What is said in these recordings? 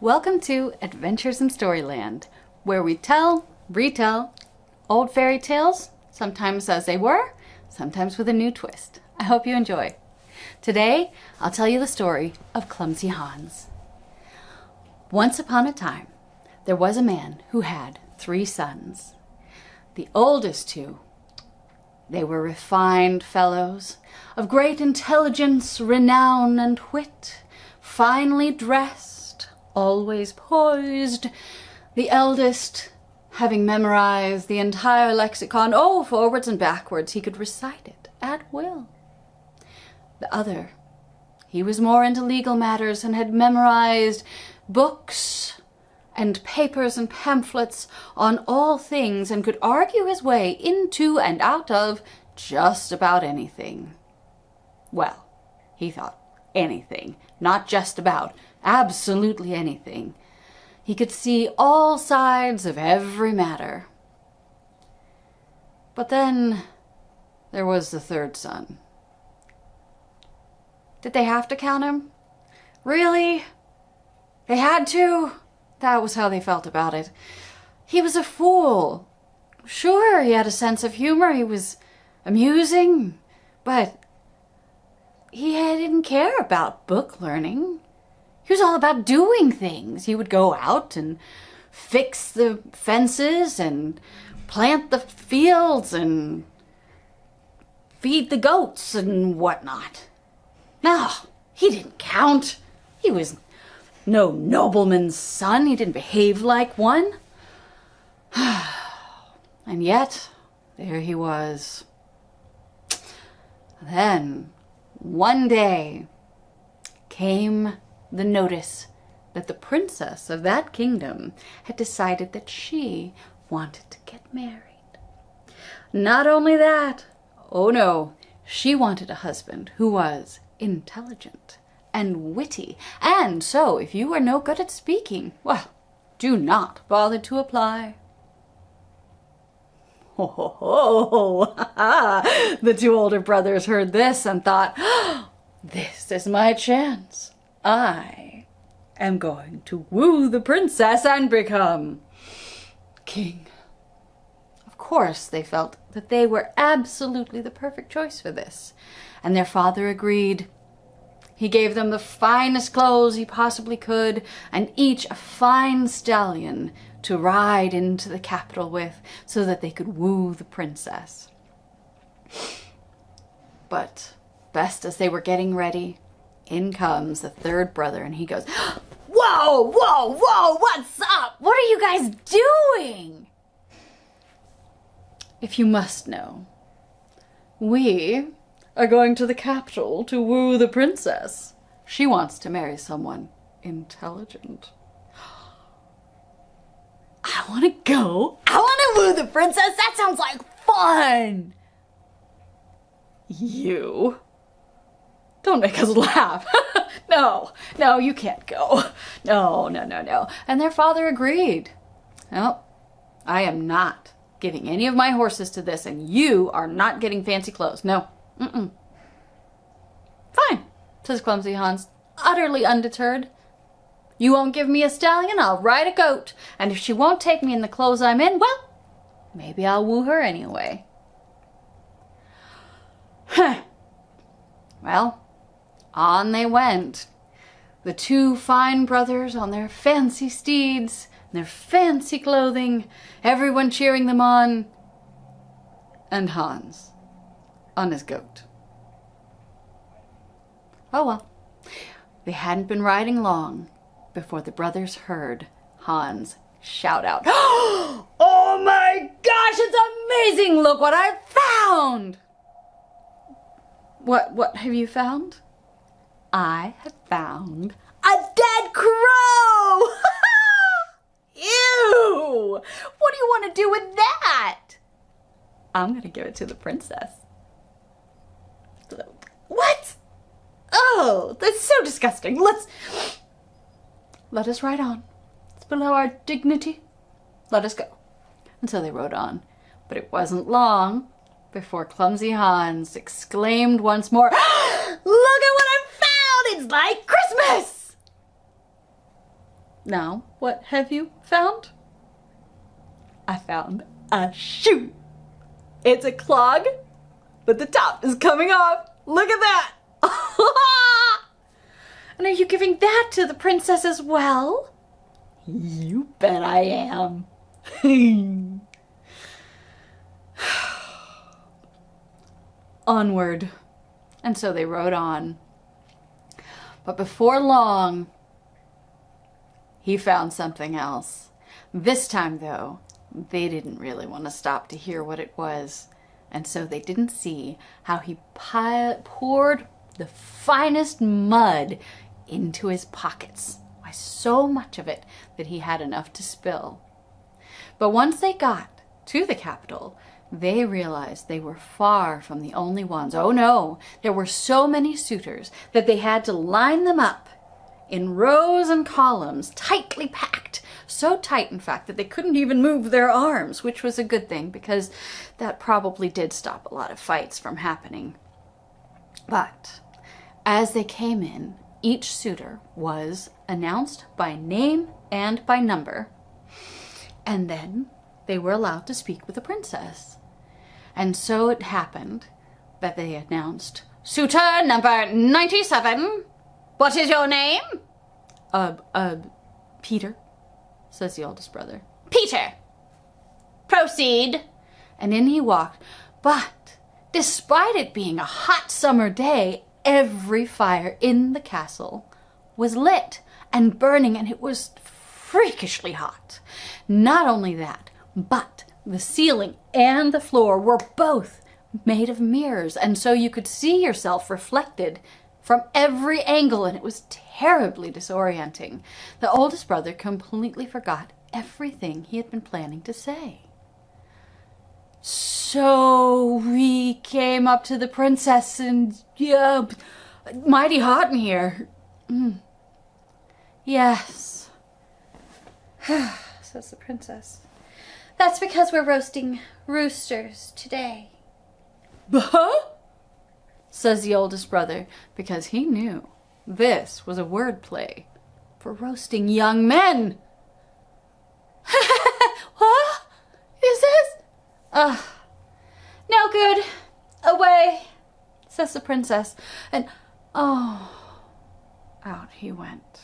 Welcome to Adventures in Storyland, where we tell, retell old fairy tales, sometimes as they were, sometimes with a new twist. I hope you enjoy. Today, I'll tell you the story of Clumsy Hans. Once upon a time, there was a man who had 3 sons. The oldest 2, they were refined fellows, of great intelligence, renown, and wit, finely dressed, always poised. The eldest, having memorized the entire lexicon, forwards and backwards, he could recite it at will. The other, he was more into legal matters and had memorized books and papers and pamphlets on all things and could argue his way into and out of just about anything. Well, he thought anything, not just about, absolutely anything. He could see all sides of every matter. But then there was the 3rd son. Did they have to count him? Really? They had to? That was how they felt about it. He was a fool. Sure, he had a sense of humor. He was amusing, but he didn't care about book learning. He was all about doing things. He would go out and fix the fences and plant the fields and feed the goats and whatnot. No, he didn't count. He was no nobleman's son. He didn't behave like one. And yet, there he was. Then, one day, came the notice that the princess of that kingdom had decided that she wanted to get married. Not only that, oh no, she wanted a husband who was intelligent and witty, and so if you are no good at speaking, well, do not bother to apply. Ho, ho, ho. The 2 older brothers heard this and thought, this is my chance. I am going to woo the princess and become king. Of course, they felt that they were absolutely the perfect choice for this, and their father agreed. He gave them the finest clothes he possibly could, and each a fine stallion to ride into the capital with, so that they could woo the princess. But best as they were getting ready, in comes the 3rd brother, and he goes, "Whoa, whoa, whoa, what's up? What are you guys doing?" If you must know, we are going to the capital to woo the princess. She wants to marry someone intelligent. I want to go. I want to woo the princess. That sounds like fun. You? Don't make us laugh. No, you can't go. No. And their father agreed. No, I am not giving any of my horses to this, and you are not getting fancy clothes. No. Fine, says Clumsy Hans, utterly undeterred. You won't give me a stallion, I'll ride a goat. And if she won't take me in the clothes I'm in, well, maybe I'll woo her anyway. Well, on they went. The 2 fine brothers on their fancy steeds, and their fancy clothing, everyone cheering them on, and Hans on his goat. Oh well, they hadn't been riding long before the brothers heard Hans shout out, "Oh my gosh, it's amazing! Look what I found!" What have you found? I have found a dead crow! Ew! What do you want to do with that? I'm going to give it to the princess. What? Oh, that's so disgusting. Let us ride on. It's below our dignity. Let us go. And so they rode on. But it wasn't long before Clumsy Hans exclaimed once more, "Look at what I found! It's like Christmas!" Now, what have you found? I found a shoe. It's a clog, but the top is coming off. Look at that. And are you giving that to the princess as well? You bet I am. Onward. And so they rode on. But before long, he found something else. This time, though, they didn't really want to stop to hear what it was. And so they didn't see how he poured the finest mud into his pockets. Why, so much of it that he had enough to spill. But once they got to the capital, they realized they were far from the only ones. Oh no, there were so many suitors that they had to line them up in rows and columns, tightly packed. So tight, in fact, that they couldn't even move their arms, which was a good thing because that probably did stop a lot of fights from happening. But as they came in, each suitor was announced by name and by number, and then they were allowed to speak with the princess. And so it happened that they announced, "Suitor number 97, what is your name?" Peter, says the oldest brother. "Peter, proceed." And in he walked. But despite it being a hot summer day, every fire in the castle was lit and burning, and it was freakishly hot. Not only that, but the ceiling and the floor were both made of mirrors, and so you could see yourself reflected from every angle, and it was terribly disorienting. The oldest brother completely forgot everything he had been planning to say. "So we came up to the princess and, yeah, mighty hot in here." "Yes," says the princess. "That's because we're roasting roosters today." "Huh?" says the oldest brother, because he knew this was a word play for roasting young men. "What is this?" "No good. Away," says the princess. And out he went.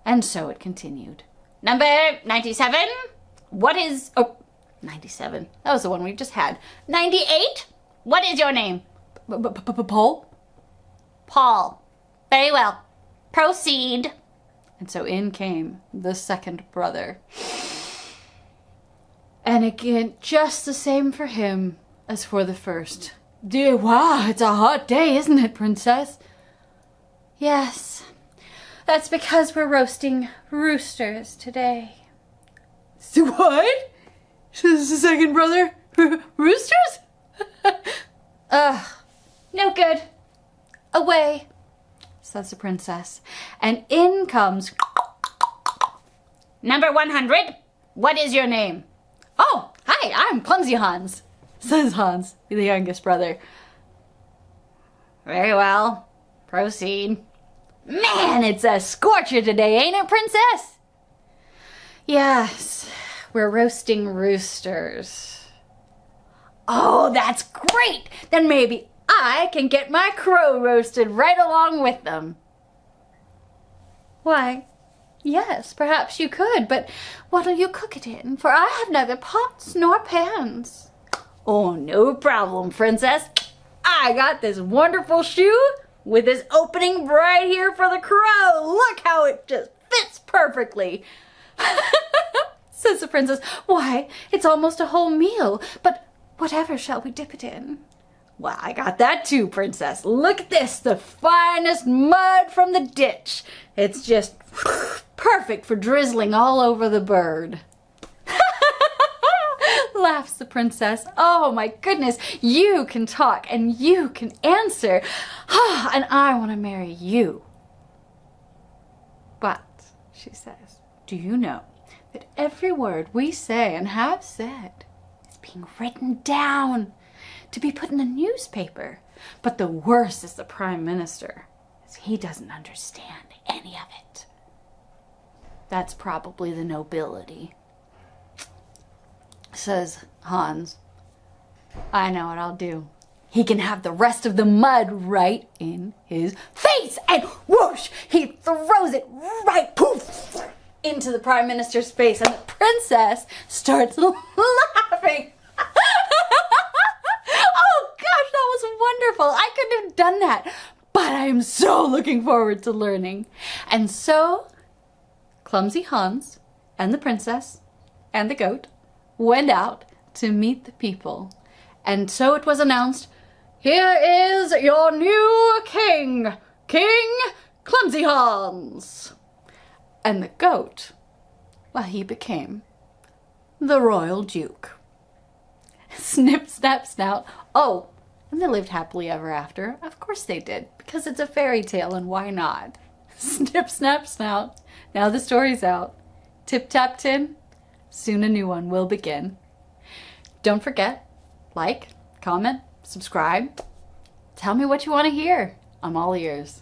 And so it continued. "Number 97, what is..." 97. That was the one we just had. "98, what is your name?" "Paul." "Paul. Very well. Proceed." And so in came the second brother. And again, just the same for him as for the first. "Dear, wow, it's a hot day, isn't it, princess?" "Yes, that's because we're roasting roosters today." "So what?" says the second brother. "Roosters?" "No good. Away," says the princess. And in comes... "Number 100, what is your name?" "Oh, hi, I'm Clumsy Hans," says Hans, the youngest brother. "Very well. Proceed." "Man, it's a scorcher today, ain't it, princess?" "Yes, we're roasting roosters." "Oh, that's great! Then maybe I can get my crow roasted right along with them." "Why, yes, perhaps you could, but what'll you cook it in? For I have neither pots nor pans." "Oh, no problem, princess. I got this wonderful shoe with this opening right here for the crow. Look how it just fits perfectly." Says the princess. "Why, it's almost a whole meal, but whatever shall we dip it in?" "Well, I got that too, princess. Look at this, the finest mud from the ditch. It's just perfect for drizzling all over the bird." Laughs the princess. "Oh my goodness, you can talk and you can answer. And I want to marry you." "But," she says, "do you know that every word we say and have said is being written down to be put in a newspaper? But the worst is the Prime Minister, as he doesn't understand any of it." That's probably the nobility. Says Hans. I know what I'll do. He can have the rest of the mud right in his face. And whoosh, he throws it right, poof, into the Prime Minister's face. And the princess starts laughing. Oh gosh, that was wonderful. I couldn't have done that. But I am so looking forward to learning. And so, Clumsy Hans and the princess and the goat went out to meet the people. And so it was announced, here is your new king, King Clumsy Hans. And the goat, well, he became the royal duke. Snip, snap, snout. Oh, and they lived happily ever after. Of course they did, because it's a fairy tale, and why not? Snip, snap, snout. Now the story's out. Tip, tap, tin. Soon a new one will begin. Don't forget, like, comment, subscribe. Tell me what you want to hear. I'm all ears.